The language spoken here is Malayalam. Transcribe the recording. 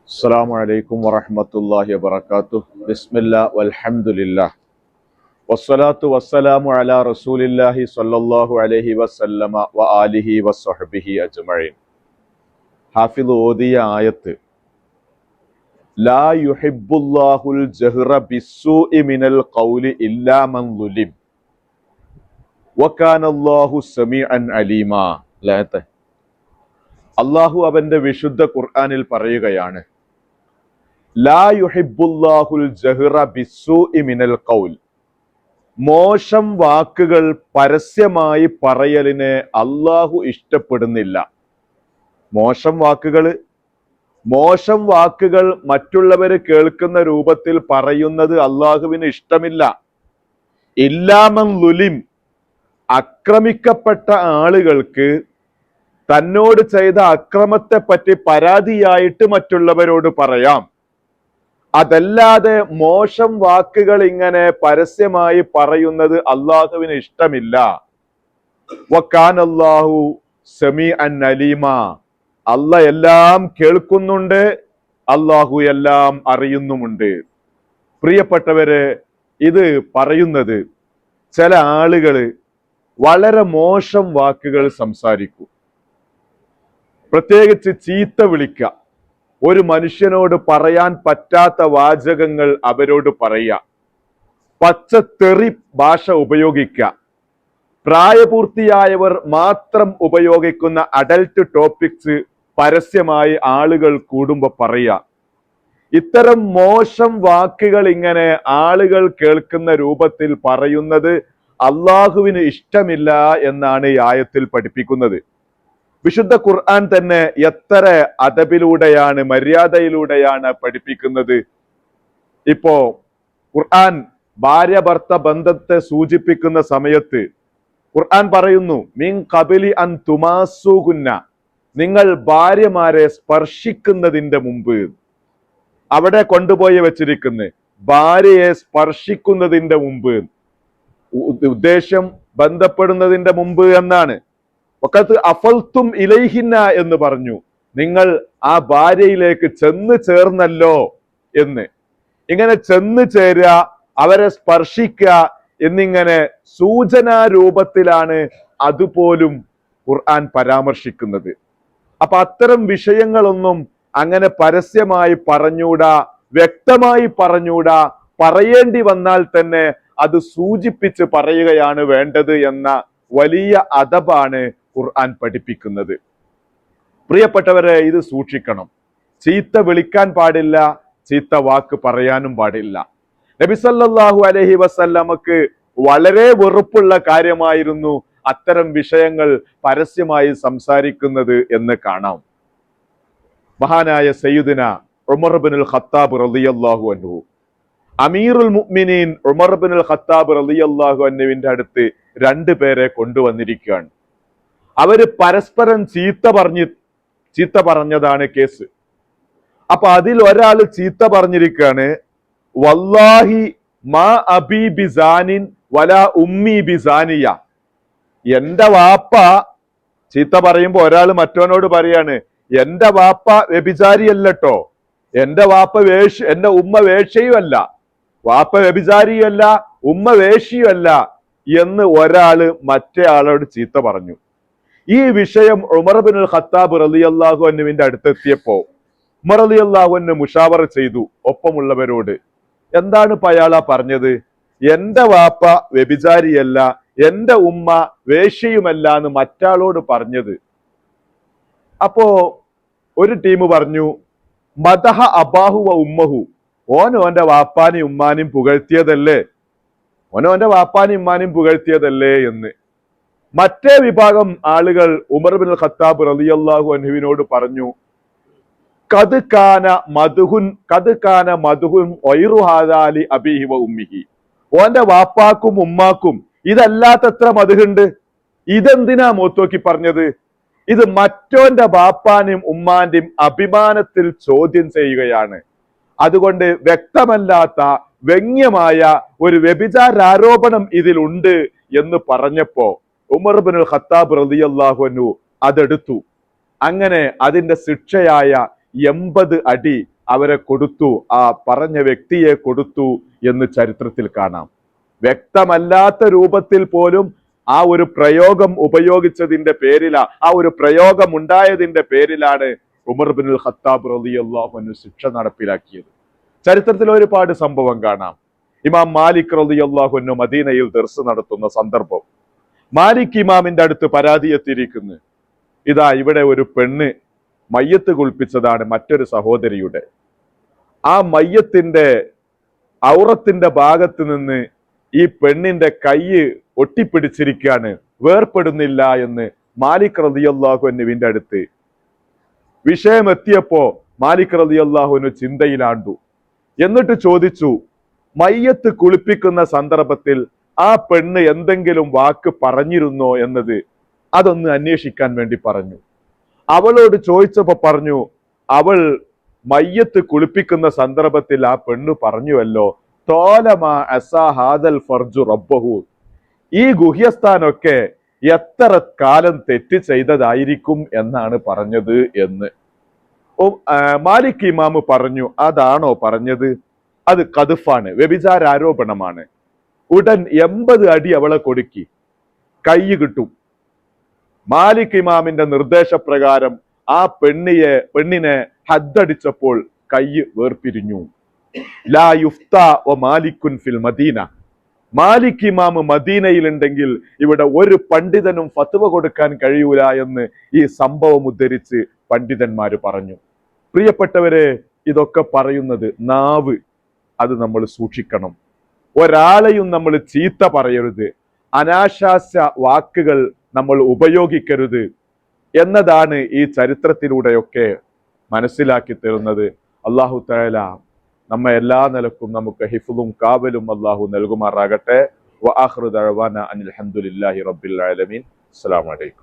അസ്സലാമു അലൈക്കും വറഹ്മത്തുള്ളാഹി വബറകാതുഹു. ബിസ്മില്ലാഹ് വൽഹംദുലില്ലാഹ് വസ്സലാത്തു വസ്സലാമു അലാ റസൂലില്ലാഹി സ്വല്ലല്ലാഹു അലൈഹി വസല്ലമ വ ആലിഹി വസ്വഹ്ബിഹി അജ്മഈൻ. ഹാഫിദ് ഓതിയ ആയത്ത് ലാ യുഹിബ്ബുല്ലാഹുൽ ജഹ്റ ബിസ്സൂഇ മിനൽ ഖൗലി ഇല്ലാ മൻ ളുലിം വകാനല്ലാഹു സമീഅൻ അലീമാ. അല്ലാഹു അവന്റെ വിശുദ്ധ ഖുർആനിൽ പറയുകയാണ്, ലാ യുഹിബ്ബുല്ലാഹുൽ ജഹ്റ ബിസ്സൂഇ മിനൽ ഖൗൽ. മോശം വാക്കുകൾ പരസ്യമായി പറയലിനെ അള്ളാഹു ഇഷ്ടപ്പെടുന്നില്ല. മോശം വാക്കുകൾ മറ്റുള്ളവര് കേൾക്കുന്ന രൂപത്തിൽ പറയുന്നത് അള്ളാഹുവിന് ഇഷ്ടമില്ല. ഇല്ലാമൻ ലുലിം, ആക്രമിക്കപ്പെട്ട ആളുകൾക്ക് തന്നോട് ചെയ്ത അക്രമത്തെ പറ്റി പരാതിയായിട്ട് മറ്റുള്ളവരോട് പറയാം. അതല്ലാതെ മോശം വാക്കുകൾ ഇങ്ങനെ പരസ്യമായി പറയുന്നത് അള്ളാഹുവിന് ഇഷ്ടമില്ല. വകാനല്ലാഹു സമീഅൻ അലീമ. അല്ലാഹ് എല്ലാം കേൾക്കുന്നുണ്ട്, അള്ളാഹു എല്ലാം അറിയുന്നുമുണ്ട്. പ്രിയപ്പെട്ടവരെ, ഇത് പറയുന്നത് ചില ആളുകൾ വളരെ മോശം വാക്കുകൾ സംസാരിക്കും. പ്രത്യേകിച്ച് ചീത്ത വിളിക്കുക, ഒരു മനുഷ്യനോട് പറയാൻ പറ്റാത്ത വാചകങ്ങൾ അവരോട് പറയുക, പച്ചത്തെറി ഭാഷ ഉപയോഗിക്കുക, പ്രായപൂർത്തിയായവർ മാത്രം ഉപയോഗിക്കുന്ന അഡൽട്ട് ടോപ്പിക്സ് പരസ്യമായി ആളുകൾ കൂടുമ്പോൾ പറയുക. ഇത്തരം മോശം വാക്കുകൾ ഇങ്ങനെ ആളുകൾ കേൾക്കുന്ന രൂപത്തിൽ പറയുന്നത് അള്ളാഹുവിന് ഇഷ്ടമില്ല എന്നാണ് ഈ ആയത്തിൽ പഠിപ്പിക്കുന്നത്. വിശുദ്ധ ഖുർആൻ തന്നെ എത്ര അദബിലൂടെയാണ്, മര്യാദയിലൂടെയാണ് പഠിപ്പിക്കുന്നത്. ഇപ്പോ ഖുർആൻ ഭാര്യ ഭർത്ത ബന്ധത്തെ സൂചിപ്പിക്കുന്ന സമയത്ത് ഖുർആൻ പറയുന്നു, മിൻ ഖബലി അൻ തുമാസുകുന്ന, നിങ്ങൾ ഭാര്യമാരെ സ്പർശിക്കുന്നതിന്റെ മുമ്പ്. അവിടെ കൊണ്ടുപോയി വെച്ചിരിക്കുന്നത് ഭാര്യയെ സ്പർശിക്കുന്നതിന്റെ മുമ്പ്, ഉദ്ദേശം ബന്ധപ്പെടുന്നതിന്റെ മുമ്പ് എന്നാണ്. വഖത്ത് അഫൽത്തും ഇലൈഹിന്ന എന്ന് പറഞ്ഞു, നിങ്ങൾ ആ ഭാര്യയിലേക്ക് ചെന്ന് ചേർന്നല്ലോ എന്ന്. ഇങ്ങനെ ചെന്ന് ചേരുക, അവരെ സ്പർശിക്കുക എന്നിങ്ങനെ സൂചനാ രൂപത്തിലാണ് അതുപോലും ഖുർആൻ പരാമർശിക്കുന്നത്. അപ്പൊ അത്തരം വിഷയങ്ങളൊന്നും അങ്ങനെ പരസ്യമായി പറഞ്ഞൂടാ, വ്യക്തമായി പറഞ്ഞൂടാ. പറയേണ്ടി വന്നാൽ തന്നെ അത് സൂചിപ്പിച്ച് പറയുകയാണ് വേണ്ടത് എന്ന വലിയ അദബാണ് ഖുർആൻ പഠിപ്പിക്കുന്നത്. പ്രിയപ്പെട്ടവരെ, ഇത് സൂക്ഷിക്കണം. ചീത്ത വിളിക്കാൻ പാടില്ല, ചീത്ത വാക്ക് പറയാനും പാടില്ല. നബി സല്ലല്ലാഹു അലൈഹി വസല്ലമക്ക് വളരെ വെറുപ്പുള്ള കാര്യമായിരുന്നു അത്തരം വിഷയങ്ങൾ പരസ്യമായി സംസാരിക്കുന്നത് എന്ന് കാണാം. മഹാനായ സയ്യിദുന ഉമർ ഇബ്നുൽ ഖത്താബ് റളിയല്ലാഹു അൻഹു, അമീറുൽ മുഅ്മിനീൻ ഉമർ ഇബ്നുൽ ഖത്താബ് റളിയല്ലാഹു അൻഹുവിന്റെ അടുത്ത് രണ്ടു പേരെ കൊണ്ടുവന്നിരിക്കുകയാണ്. അവര് പരസ്പരം ചീത്ത പറഞ്ഞതാണ് കേസ്. അപ്പൊ അതിൽ ഒരാൾ ചീത്ത പറഞ്ഞിരിക്കുകയാണ്, വല്ലാഹി മാ അബി ബിസാനിൻ വലാ ഉമ്മി ബിസാനിയ. എന്റെ വാപ്പ, ചീത്ത പറയുമ്പോ ഒരാൾ മറ്റവനോട് പറയാണ്, എന്റെ വാപ്പ വ്യഭിചാരിയല്ലോ, എന്റെ ഉമ്മ വേശ്യയുമല്ല, വാപ്പ വ്യഭിചാരിയല്ല, ഉമ്മ വേശ്യയുമല്ല എന്ന് ഒരാള് മറ്റേ ആളോട് ചീത്ത പറഞ്ഞു. ഈ വിഷയം ഉമർ ഇബ്നുൽ ഖത്താബ് റളിയല്ലാഹു അൻഹുവിന്റെ അടുത്തെത്തിയപ്പോ ഉമർ റളിയല്ലാഹു അൻഹു മുഷാവറ ചെയ്തു ഒപ്പമുള്ളവരോട്. എന്താണ് അയാളാ പറഞ്ഞത്? എന്റെ വാപ്പ വ്യഭിചാരിയല്ല, എന്റെ ഉമ്മ വേശ്യയുമല്ല എന്ന് മറ്റാളോട് പറഞ്ഞത്. അപ്പോ ഒരു ടീം പറഞ്ഞു, മദഹ അബാഹു വ ഉമ്മഹു, ഓന്റെ വാപ്പാനെയും ഉമ്മാനെയും പുകഴ്ത്തിയതല്ലേ, ഓന്റെ വാപ്പാനെയും ഉമ്മാനെയും പുകഴ്ത്തിയതല്ലേ എന്ന്. മറ്റേ വിഭാഗം ആളുകൾ ഉമർ ഇബ്നുൽ ഖത്താബ് റളിയല്ലാഹു അൻഹുവിനോട് പറഞ്ഞു, ഖദ് കാന മദ്ഹുൻ ഗൈറു ഹാദാ ലി അബീഹി വ ഉമ്മിഹി. ഓന്റെ വാപ്പാക്കും ഉമ്മാക്കും ഇതല്ലാത്തത്ര മദ്ഹുണ്ട്, ഇതെന്തിനാ മൂത്തോക്കി പറഞ്ഞത്? ഇത് മറ്റോന്റെ ബാപ്പാനെയും ഉമ്മാന്റെയും അഭിമാനത്തിൽ ചോദ്യം ചെയ്യുകയാണ്. അതുകൊണ്ട് വ്യക്തമല്ലാത്ത വ്യംഗ്യമായ ഒരു വ്യഭിചാരാരോപണം ഇതിലുണ്ട് എന്ന് പറഞ്ഞപ്പോ ഉമർ ഇബ്നുൽ ഖത്താബ് റളിയല്ലാഹു അൻഹു അതെടുത്തു. അങ്ങനെ അതിന്റെ ശിക്ഷയായ 80 അടി അവരെ കൊടുത്തു, ആ പറഞ്ഞ വ്യക്തിയെ കൊടുത്തു എന്ന് ചരിത്രത്തിൽ കാണാം. വ്യക്തമല്ലാത്ത രൂപത്തിൽ പോലും ആ ഒരു പ്രയോഗം ഉപയോഗിച്ചതിന്റെ പേരിലാ, ആ ഒരു പ്രയോഗം ഉണ്ടായതിന്റെ പേരിലാണ് ഉമർ ബിനുൽ ഖത്താബ് റളിയല്ലാഹു അൻഹു ശിക്ഷ നടപ്പിലാക്കിയത്. ചരിത്രത്തിൽ ഒരുപാട് സംഭവം കാണാം. ഇമാം മാലിക് റളിയല്ലാഹു അൻഹു മദീനയിൽ ദർസ് നടത്തുന്ന സന്ദർഭം, മാലിക് ഇമാമിന്റെ അടുത്ത് പരാതി എത്തിയിരിക്കുന്നു. ഇതാ ഇവിടെ ഒരു പെണ്ണ് മയ്യത്ത് കുളിപ്പിച്ചതാണ് മറ്റൊരു സഹോദരിയുടെ. ആ മയ്യത്തിന്റെ ഔറത്തിന്റെ ഭാഗത്ത് നിന്ന് ഈ പെണ്ണിന്റെ കൈ ഒട്ടിപ്പിടിച്ചിരിക്കുകയാണ്, വേർപ്പെടുന്നില്ല എന്ന് മാലിക് റളിയല്ലാഹു അൻഹുവിന്റെ അടുത്ത് വിഷയം എത്തിയപ്പോ മാലിക് റളിയല്ലാഹു അൻഹു ചിന്തയിലാണ്ടു. എന്നിട്ട് ചോദിച്ചു, മയ്യത്ത് കുളിപ്പിക്കുന്ന സന്ദർഭത്തിൽ ആ പെണ്ണ് എന്തെങ്കിലും വാക്ക് പറഞ്ഞിരുന്നോ എന്നത് അതൊന്ന് അന്വേഷിക്കാൻ വേണ്ടി പറഞ്ഞു. അവളോട് ചോദിച്ചപ്പോ പറഞ്ഞു, അവൾ മയ്യത്ത് കുളിപ്പിക്കുന്ന സന്ദർഭത്തിൽ ആ പെണ്ണ് പറഞ്ഞുവല്ലോ, തോലമാ അസാ ഹാദൽ ഫർജു റബ്ബഹു, ഈ ഗുഹ്യസ്ഥാനൊക്കെ എത്ര കാലം തെറ്റ് ചെയ്തതായിരിക്കും എന്നാണ് പറഞ്ഞത് എന്ന്. മാലിക് ഇമാമ് പറഞ്ഞു, അതാണോ പറഞ്ഞത്? അത് കദ്ഫാണ്, വ്യഭിചാരാരോപണമാണ്. ഉടൻ 80 അടി അവളെ കൊടുക്കി, കൈ കിട്ടും. മാലിക് ഇമാമിന്റെ നിർദ്ദേശപ്രകാരം ആ പെണ്ണിനെ ഹദ്ദടിച്ചപ്പോൾ കൈ വേർപിരിഞ്ഞു. ലാ യുഫ്താ വ മാലിക്കുൻ ഫിൽ മദീന, മാലിക് ഇമാം മദീനയിലുണ്ടെങ്കിൽ ഇവിടെ ഒരു പണ്ഡിതനും ഫത്വ കൊടുക്കാൻ കഴിയൂല എന്ന് ഈ സംഭവം ഉദ്ധരിച്ച് പണ്ഡിതന്മാര് പറഞ്ഞു. പ്രിയപ്പെട്ടവരെ, ഇതൊക്കെ പറയുന്നത് നാവ്, അത് നമ്മൾ സൂക്ഷിക്കണം. ഒരാളെയും നമ്മൾ ചീത്ത പറയരുത്, അനാശാസ്യ വാക്കുകൾ നമ്മൾ ഉപയോഗിക്കരുത് എന്നതാണ് ഈ ചരിത്രത്തിലൂടെയൊക്കെ മനസ്സിലാക്കി തരുന്നത്. അല്ലാഹു തആല നമ്മെ എല്ലാ നിലക്കും നമുക്ക് ഹിഫ്ളും കാവലും അല്ലാഹു നൽകുമാറാകട്ടെ. വ ആഖിറു ദഅവാന അനിൽ ഹംദുലില്ലാഹി റബ്ബിൽ ആലമീൻ. അസ്സലാമു അലൈക്കും.